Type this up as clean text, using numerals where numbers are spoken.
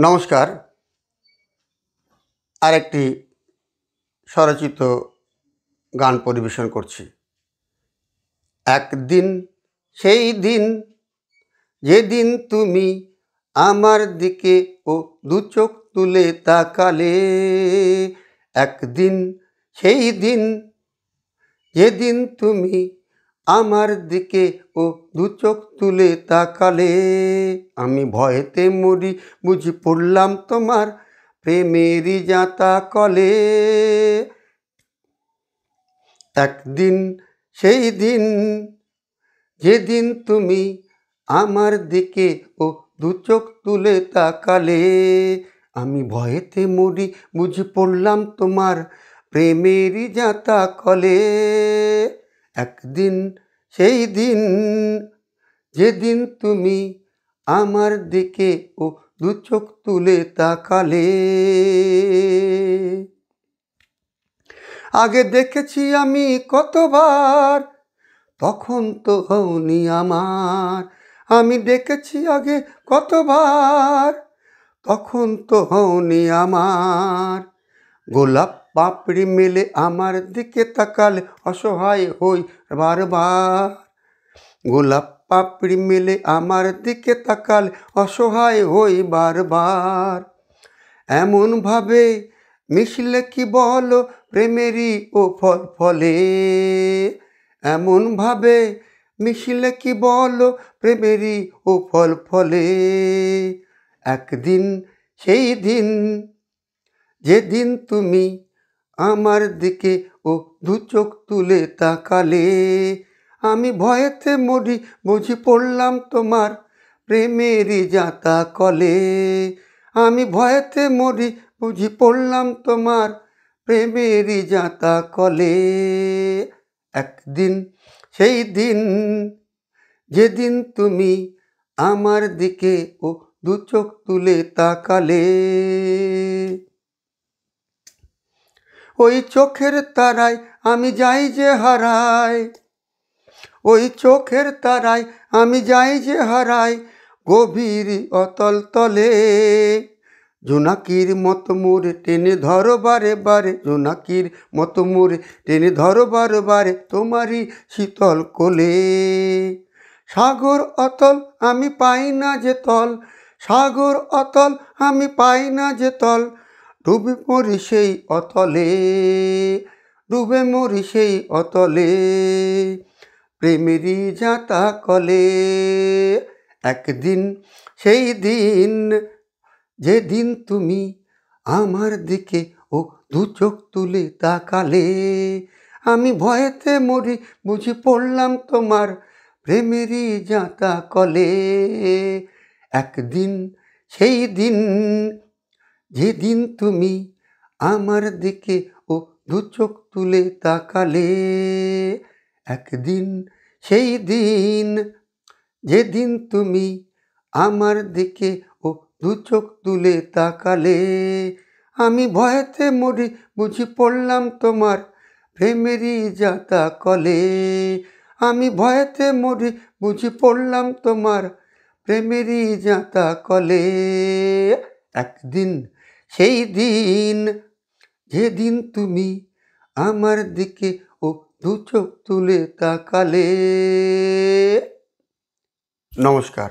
নমস্কার। আরেকটি স্বরচিত গান পরিবেশন করছি। একদিন সেই দিন যেদিন তুমি আমার দিকে ও দু চোখ তুলে তাকালে, একদিন সেই দিন যেদিন তুমি আমার দিকে ও দু চোখ তুলে তাকালে, আমি ভয়েতে মরি বুঝি পড়লাম তোমার প্রেমেরই জাঁতা কলে। একদিন সেই দিন যেদিন তুমি আমার দিকে ও দু চোখ তুলে তাকালে, আমি ভয়েতে মরি বুঝি পড়লাম তোমার প্রেমেরই জাঁতা কলে। একদিন সেই দিন যেদিন তুমি আমার দিকে ও দু চোখ তুলে তাকালে। আগে দেখেছি আমি কতবার, তখন তো হওনি আমার। আমি দেখেছি আগে কতবার, তখন তো হওনি আমার। গোলাপ পাপড়ি মেলে আমার দিকে তাকালে অসহায় হই বারবার। গোলাপ পাপড়ি মেলে আমার দিকে তাকালে অসহায় হই বারবার। এমনভাবে মিশলে কি বলো প্রেমেরই ও ফল ফলে, এমনভাবে মিশলে কি বলো প্রেমেরই ও ফল ফলে। একদিন সেই দিন যেদিন তুমি আমার দিকে ও দু চোখ তুলে তাকালে, আমি ভয়েতে মরি বুঝি পড়লাম তোমার প্রেমেরই জাঁতা কলে। আমি ভয়েতে মরি বুঝি পড়লাম তোমার প্রেমেরই জাঁতা কলে। একদিন সেই দিন যেদিন তুমি আমার দিকে ও দু চোখ তুলে তাকালে। ওই চোখের তারায় আমি যাই যে হারাই, ওই চোখের তারায় আমি যাই যে হারাই গভীর অতল তলে। জোনাকির মতো মোরে টেনে ধরো বারে বারে, জোনাকির মতো মোরে টেনে ধরো বারে বারে তোমারই শীতল কোলে। সাগর অতল আমি পাই না যে তল, সাগর অতল আমি পাই না যে তল, ডুবে মরি সেই অতলে, ডুবে মরি সেই অতলে প্রেমেরই জাঁতা কলে। একদিন সেই দিন যেদিন তুমি আমার দিকে ও দু চোখ তুলে তাকালে, আমি ভয়েতে মরি বুঝি পড়লাম তোমার প্রেমেরই জাঁতা কলে। একদিন সেই দিন যেদিন তুমি আমার দিকে ও দু চোখ তুলে তাকালে, একদিন সেই দিন যেদিন তুমি আমার দিকে ও দু চোখ তুলে তাকালে, আমি ভয়েতে মরি বুঝি পড়লাম তোমার প্রেমেরই জাঁতা কলে। আমি ভয়েতে মরি বুঝি পড়লাম তোমার প্রেমেরই জাঁতা কলে। একদিন সেই দিন যেদিন তুমি আমার দিকে ও দু চোখ তুলে তাকালে। নমস্কার।